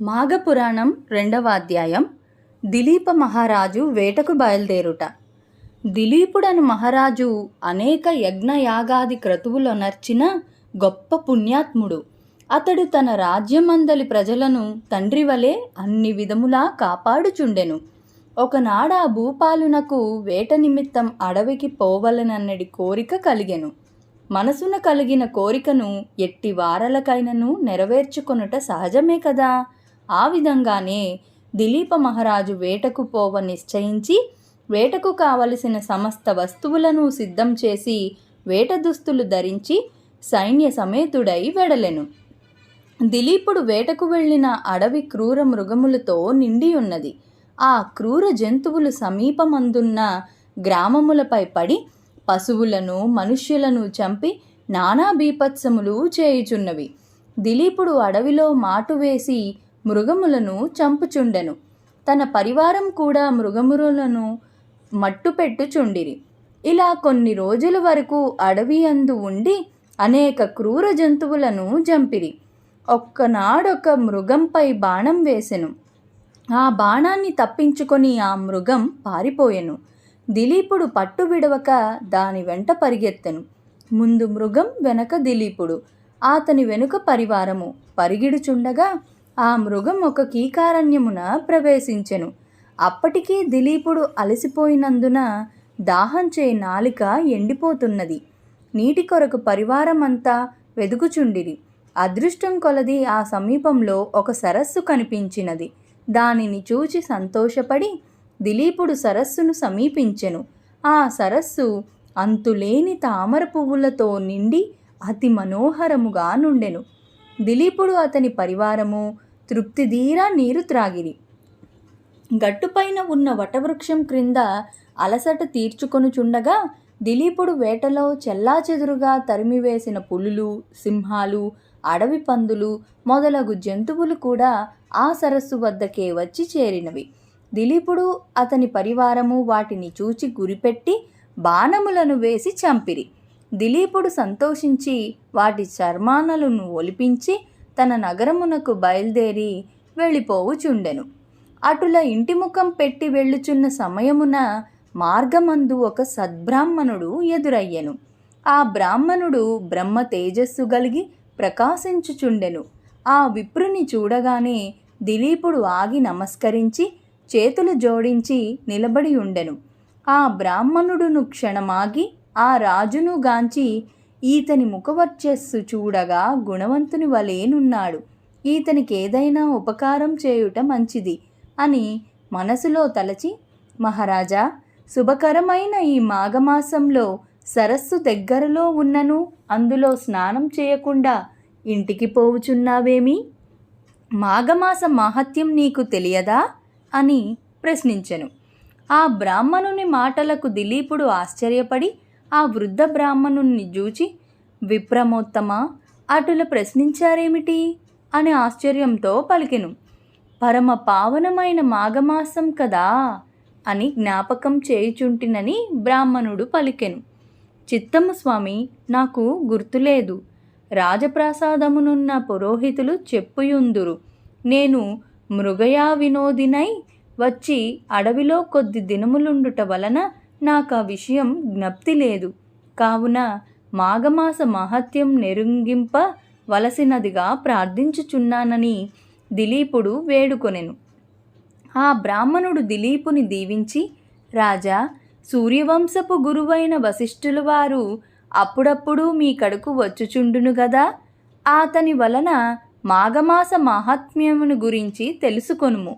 మాఘపురాణం 2వ అధ్యాయం. దిలీప మహారాజు వేటకు బయలుదేరుట. దిలీపుడను మహారాజు అనేక యజ్ఞయాగాది క్రతువులొనర్చిన గొప్ప పుణ్యాత్ముడు. అతడు తన రాజ్యమందలి ప్రజలను తండ్రి వలె అన్ని విధములా కాపాడుచుండెను. ఒకనాడా భూపాలునకు వేట నిమిత్తం అడవికి పోవలనన్నడి కోరిక కలిగెను. మనసున కలిగిన కోరికను ఎట్టి వారలకైనను నెరవేర్చుకొనుట సహజమే కదా. ఆ విధంగానే దిలీప మహారాజు వేటకు పోవ నిశ్చయించి వేటకు కావలసిన సమస్త వస్తువులను సిద్ధం చేసి వేట దుస్తులు ధరించి సైన్య సమేతుడై వెడలెను. దిలీపుడు వేటకు వెళ్ళిన అడవి క్రూర మృగములతో నిండి ఉన్నది. ఆ క్రూర జంతువులు సమీపమందున్న గ్రామములపై పడి పశువులను మనుష్యులను చంపి నానా బీభత్సములు చేయుచున్నవి. దిలీపుడు అడవిలో మాటు వేసి మృగములను చంపుచుండెను. తన పరివారం కూడా మృగములను మట్టుపెట్టుచుండిరి. ఇలా కొన్ని రోజుల వరకు అడవి అందు ఉండి అనేక క్రూర జంతువులను చంపిరి. ఒక్కనాడొక మృగంపై బాణం వేసెను. ఆ బాణాన్ని తప్పించుకొని ఆ మృగం పారిపోయెను. దిలీపుడు పట్టు విడవక దాని వెంట పరిగెత్తెను. ముందు మృగం, వెనక దిలీపుడు, అతని వెనుక పరివారము పరిగిడుచుండగా ఆ మృగం ఒక కీకారణ్యమున ప్రవేశించెను. అప్పటికీ దిలీపుడు అలసిపోయినందున దాహంచే నాలిక ఎండిపోతున్నది. నీటి కొరకు పరివారమంతా వెదుకుచుండిరి. అదృష్టం కొలది ఆ సమీపంలో ఒక సరస్సు కనిపించినది. దానిని చూచి సంతోషపడి దిలీపుడు సరస్సును సమీపించెను. ఆ సరస్సు అంతులేని తామర పువ్వులతో నిండి అతి మనోహరముగా నుండెను. దిలీపుడు అతని పరివారము తృప్తిదీరా నీరు త్రాగిరి. గట్టుపైన ఉన్న వటవృక్షం క్రింద అలసట తీర్చుకొనుచుండగా దిలీపుడు వేటలో చెల్లాచెదురుగా తరిమివేసిన పులులు, సింహాలు, అడవి పందులు మొదలగు జంతువులు కూడా ఆ సరస్సు వద్దకే వచ్చి చేరినవి. దిలీపుడు అతని పరివారము వాటిని చూచి గురిపెట్టి బాణములను వేసి చంపిరి. దిలీపుడు సంతోషించి వాటి చర్మానలను ఒలిపించి తన నగరమునకు బయలుదేరి వెళ్ళిపోవుచుండెను. అటుల ఇంటి ముఖం పెట్టి వెళ్ళుచున్న సమయమున మార్గమందు ఒక సద్బ్రాహ్మణుడు ఎదురయ్యెను. ఆ బ్రాహ్మణుడు బ్రహ్మ తేజస్సు గలిగి ప్రకాశించుచుండెను. ఆ విప్రుని చూడగానే దిలీపుడు ఆగి నమస్కరించి చేతులు జోడించి నిలబడి ఉండెను. ఆ బ్రాహ్మణుడును క్షణమాగి ఆ రాజును గాంచి ఈతని ముఖవర్చస్సు చూడగా గుణవంతుని వలేనున్నాడు, ఈతనికి ఏదైనా ఉపకారం చేయుట మంచిది అని మనసులో తలచి, మహారాజా, శుభకరమైన ఈ మాఘమాసంలో సరస్సు దగ్గరలో ఉన్నను అందులో స్నానం చేయకుండా ఇంటికి పోవుచున్నావేమి? మాఘమాస మాహాత్మ్యం నీకు తెలియదా అని ప్రశ్నించెను. ఆ బ్రాహ్మణుని మాటలకు దిలీపుడు ఆశ్చర్యపడి ఆ వృద్ధ బ్రాహ్మణుణ్ణి చూచి, విప్రమోత్తమ, అటుల ప్రశ్నించారేమిటి అని ఆశ్చర్యంతో పలికెను. పరమ పావనమైన మాఘమాసం కదా అని జ్ఞాపకం చేయుచుంటినని బ్రాహ్మణుడు పలికెను. చిత్తము స్వామి, నాకు గుర్తులేదు. రాజప్రాసాదమునున్న పురోహితులు చెప్పుయుందురు. నేను మృగయా వినోదినై వచ్చి అడవిలో కొద్ది దినములుండుట వలన నాకు ఆ విషయం జ్ఞప్తి లేదు. కావున మాఘమాస మహత్యం నెరుంగింప వలసినదిగా ప్రార్థించుచున్నానని దిలీపుడు వేడుకొనెను. ఆ బ్రాహ్మణుడు దిలీపుని దీవించి, రాజా, సూర్యవంశపు గురువైన వశిష్ఠుల వారు అప్పుడప్పుడు మీ కడకు వచ్చుచుండును గదా. అతని వలన మాఘమాస మహాత్మ్యమును గురించి తెలుసుకొనుము.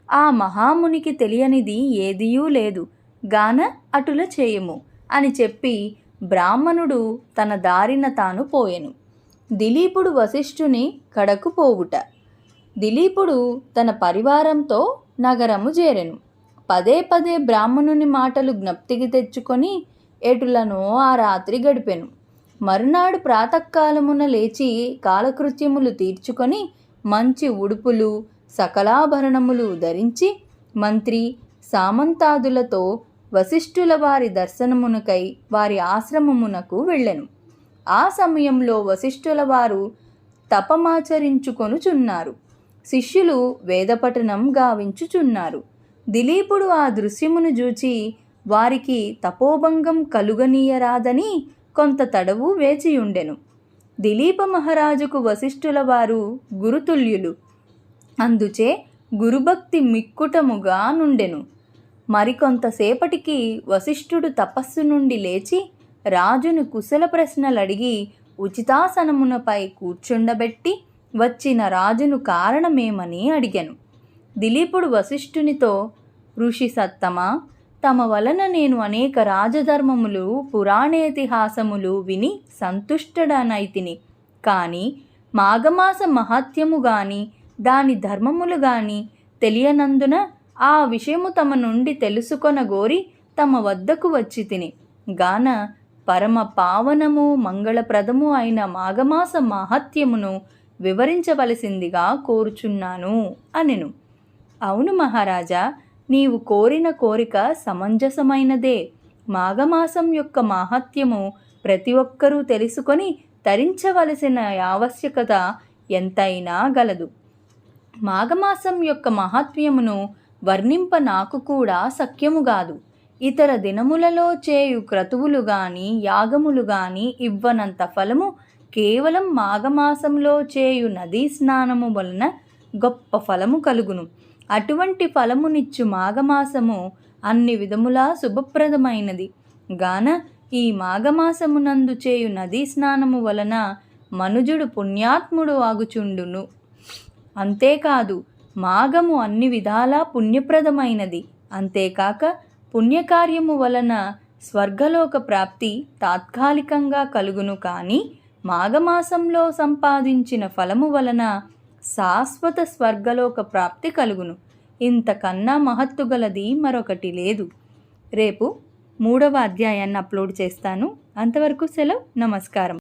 ఆ మహామునికి తెలియనిది ఏదియూ లేదు గాన అటుల చేయము అని చెప్పి బ్రాహ్మణుడు తన దారిన తాను పోయెను. దిలీపుడు వశిష్ఠుని కడకు పోవుట. దిలీపుడు తన పరివారంతో నగరము చేరెను. పదే పదే బ్రాహ్మణుని మాటలు జ్ఞప్తికి తెచ్చుకొని ఎటులనో ఆ రాత్రి గడిపెను. మరునాడు ప్రాతకాలమున లేచి కాలకృత్యములు తీర్చుకొని మంచి ఉడుపులు సకలాభరణములు ధరించి మంత్రి సామంతాదులతో వశిష్ఠుల వారి దర్శనమునకై వారి ఆశ్రమమునకు వెళ్ళెను. ఆ సమయంలో వశిష్ఠుల వారు తపమాచరించుకొనుచున్నారు. శిష్యులు వేదపఠనం గావించుచున్నారు. దిలీపుడు ఆ దృశ్యమును చూచి వారికి తపోభంగం కలుగనీయరాదని కొంత తడవు వేచియుండెను. దిలీప మహారాజుకు వశిష్ఠుల వారు గురుతుల్యులు. అందుచే గురుభక్తి మిక్కుటముగా నుండెను. మరికొంతసేపటికి వశిష్ఠుడు తపస్సు నుండి లేచి రాజును కుశల ప్రశ్నలడిగి ఉచితాసనమునపై కూర్చుండబెట్టి వచ్చిన రాజును కారణమేమని అడిగెను. దిలీపుడు వశిష్ఠునితో, ఋషి సత్తమా, తమ వలన నేను అనేక రాజధర్మములు పురాణేతిహాసములు విని సంతుష్టడనైతిని. కానీ మాఘమాస మహాత్యము గాని దాని ధర్మములు గాని తెలియనందున ఆ విషయము తమ నుండి తెలుసుకొనగోరి తమ వద్దకు వచ్చి తిని గాన పరమ పావనము మంగళప్రదము అయిన మాఘమాస మహాత్యమును వివరించవలసిందిగా కోరుచున్నాను అనెను. అవును మహారాజా, నీవు కోరిన కోరిక సమంజసమైనదే. మాఘమాసం యొక్క మాహాత్మ్యము ప్రతి ఒక్కరూ తెలుసుకొని తరించవలసిన ఆవశ్యకత ఎంతైనా గలదు. మాఘమాసం యొక్క మహాత్మ్యమును వర్ణింప నాకు కూడా శక్యము కాదు. ఇతర దినములలో చేయు క్రతువులు గాని యాగములు గాని ఇవ్వనంత ఫలము కేవలం మాఘమాసంలో చేయు నదీ స్నానము వలన గొప్ప ఫలము కలుగును. అటువంటి ఫలమునిచ్చు మాఘమాసము అన్ని విధములా శుభప్రదమైనది గాన ఈ మాఘమాసమునందు చేయు నదీ స్నానము వలన మనుజుడు పుణ్యాత్ముడు ఆగుచుండును. అంతేకాదు మాఘము అన్ని విధాలా పుణ్యప్రదమైనది. అంతేకాక పుణ్యకార్యము వలన స్వర్గలోక ప్రాప్తి తాత్కాలికంగా కలుగును. కానీ మాఘమాసంలో సంపాదించిన ఫలము వలన శాశ్వత స్వర్గలోక ప్రాప్తి కలుగును. ఇంతకన్నా మహత్తుగలది మరొకటి లేదు. రేపు 3వ అధ్యాయాన్ని అప్లోడ్ చేస్తాను. అంతవరకు సెలవు. నమస్కారం.